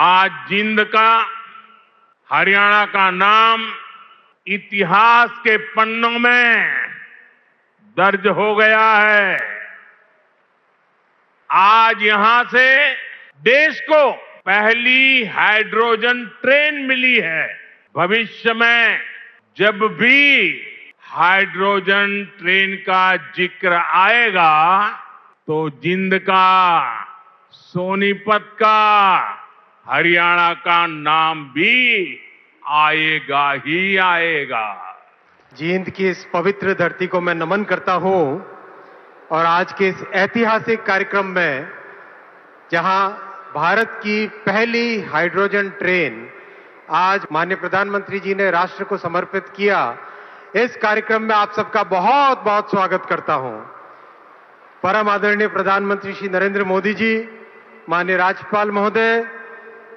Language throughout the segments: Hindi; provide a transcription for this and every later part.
आज जींद का, हरियाणा का नाम इतिहास के पन्नों में दर्ज हो गया है। आज यहां से देश को पहली हाइड्रोजन ट्रेन मिली है। भविष्य में जब भी हाइड्रोजन ट्रेन का जिक्र आएगा तो जींद का, सोनीपत का, हरियाणा का नाम भी आएगा ही आएगा। जींद की इस पवित्र धरती को मैं नमन करता हूं और आज के इस ऐतिहासिक कार्यक्रम में जहां भारत की पहली हाइड्रोजन ट्रेन आज माननीय प्रधानमंत्री जी ने राष्ट्र को समर्पित किया, इस कार्यक्रम में आप सबका बहुत बहुत स्वागत करता हूं। परम आदरणीय प्रधानमंत्री श्री नरेंद्र मोदी जी, माननीय राज्यपाल महोदय,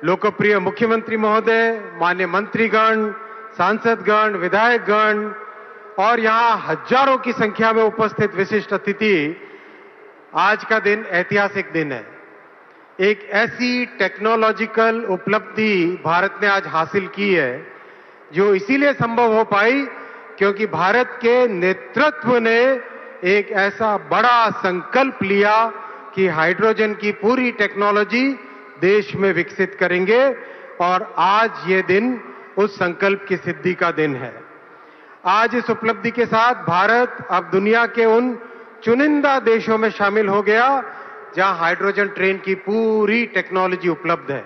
लोकप्रिय मुख्यमंत्री महोदय, माननीय मंत्रीगण, सांसदगण, विधायकगण और यहां हजारों की संख्या में उपस्थित विशिष्ट अतिथि, आज का दिन ऐतिहासिक दिन है। एक ऐसी टेक्नोलॉजिकल उपलब्धि भारत ने आज हासिल की है जो इसीलिए संभव हो पाई क्योंकि भारत के नेतृत्व ने एक ऐसा बड़ा संकल्प लिया कि हाइड्रोजन की पूरी टेक्नोलॉजी देश में विकसित करेंगे और आज ये दिन उस संकल्प की सिद्धि का दिन है। आज इस उपलब्धि के साथ भारत अब दुनिया के उन चुनिंदा देशों में शामिल हो गया जहां हाइड्रोजन ट्रेन की पूरी टेक्नोलॉजी उपलब्ध है।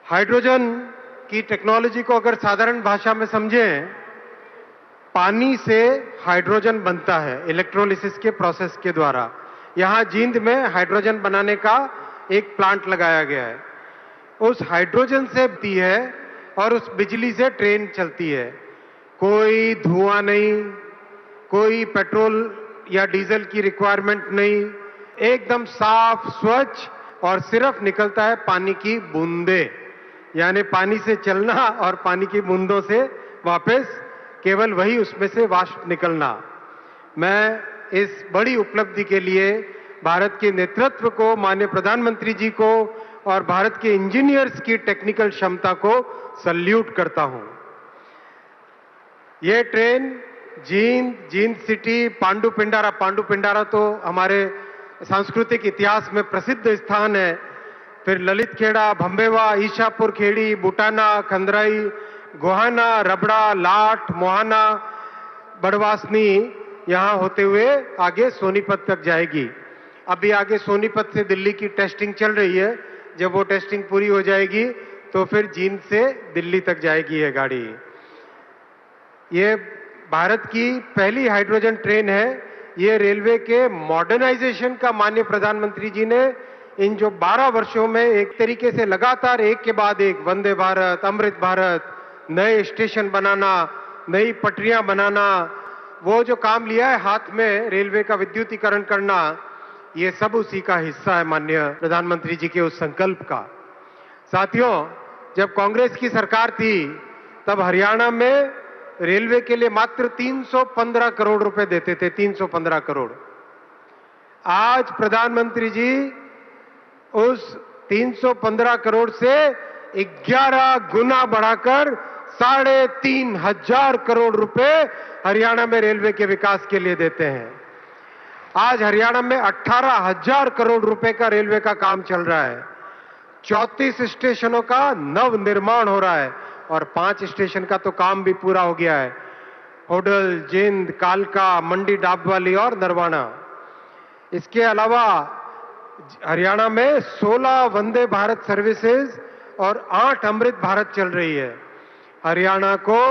हाइड्रोजन की टेक्नोलॉजी को अगर साधारण भाषा में समझें, पानी से हाइड्रोजन बनता है इलेक्ट्रोलिसिस के प्रोसेस के द्वारा। यहां जींद में हाइड्रोजन बनाने का एक प्लांट लगाया गया है। उस हाइड्रोजन से बनती है और उस बिजली से ट्रेन चलती है। कोई धुआं नहीं, कोई पेट्रोल या डीजल की रिक्वायरमेंट नहीं, एकदम साफ स्वच्छ और सिर्फ निकलता है पानी की बूंदे, यानी पानी से चलना और पानी की बूंदों से वापस केवल वही उसमें से वाष्प निकलना। मैं इस बड़ी उपलब्धि के लिए भारत के नेतृत्व को, माननीय प्रधानमंत्री जी को और भारत के इंजीनियर्स की टेक्निकल क्षमता को सल्यूट करता हूं। यह ट्रेन जींद सिटी, पांडुपिंडारा तो हमारे सांस्कृतिक इतिहास में प्रसिद्ध स्थान है। फिर ललित खेड़ा, भंबेवा, ईशापुर खेड़ी, बुटाना, खंदराई, गोहाना, रबड़ा, लाट, मोहाना, बड़वासनी यहां होते हुए आगे सोनीपत तक जाएगी। अभी आगे सोनीपत से दिल्ली की टेस्टिंग चल रही है। जब वो टेस्टिंग पूरी हो जाएगी तो फिर जींद से दिल्ली तक जाएगी ये गाड़ी। ये भारत की पहली हाइड्रोजन ट्रेन है। ये रेलवे के मॉडर्नाइजेशन का माननीय प्रधानमंत्री जी ने इन जो 12 वर्षों में एक तरीके से लगातार एक के बाद एक वंदे भारत, अमृत भारत, नए स्टेशन बनाना, नई पटरियां बनाना, वो जो काम लिया है हाथ में रेलवे का विद्युतीकरण करना, ये सब उसी का हिस्सा है माननीय प्रधानमंत्री जी के उस संकल्प का। साथियों, जब कांग्रेस की सरकार थी तब हरियाणा में रेलवे के लिए मात्र 315 करोड़ रुपए देते थे, 315 करोड़। आज प्रधानमंत्री जी उस 315 करोड़ से 11 गुना बढ़ाकर 3,500 करोड़ रुपए हरियाणा में रेलवे के विकास के लिए देते हैं। आज हरियाणा में 18,000 करोड़ रुपए का रेलवे का काम चल रहा है। 34 स्टेशनों का नव निर्माण हो रहा है और 5 स्टेशन का तो काम भी पूरा हो गया है। होडल, जींद, कालका, मंडी डाबवाली और नरवाना। इसके अलावा हरियाणा में 16 वंदे भारत सर्विसेज और 8 अमृत भारत चल रही है। हरियाणा को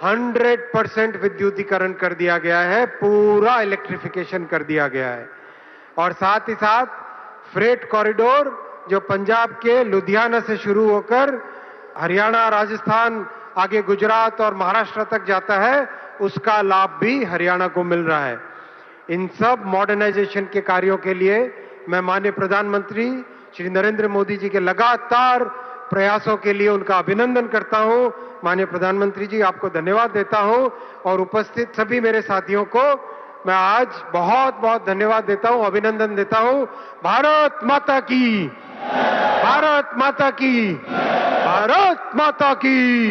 100% विद्युतीकरण कर दिया गया है, पूरा इलेक्ट्रिफिकेशन कर दिया गया है। और साथ ही साथ फ्रेट कॉरिडोर जो पंजाब के लुधियाना से शुरू होकर हरियाणा, राजस्थान, आगे गुजरात और महाराष्ट्र तक जाता है, उसका लाभ भी हरियाणा को मिल रहा है। इन सब मॉडर्नाइजेशन के कार्यों के लिए मैं माननीय प्रधानमंत्री श्री नरेंद्र मोदी जी के लगातार प्रयासों के लिए उनका अभिनंदन करता हूं। माननीय प्रधानमंत्री जी, आपको धन्यवाद देता हूं और उपस्थित सभी मेरे साथियों को मैं आज बहुत बहुत धन्यवाद देता हूं, अभिनंदन देता हूं। भारत माता की, भारत माता की, भारत माता की।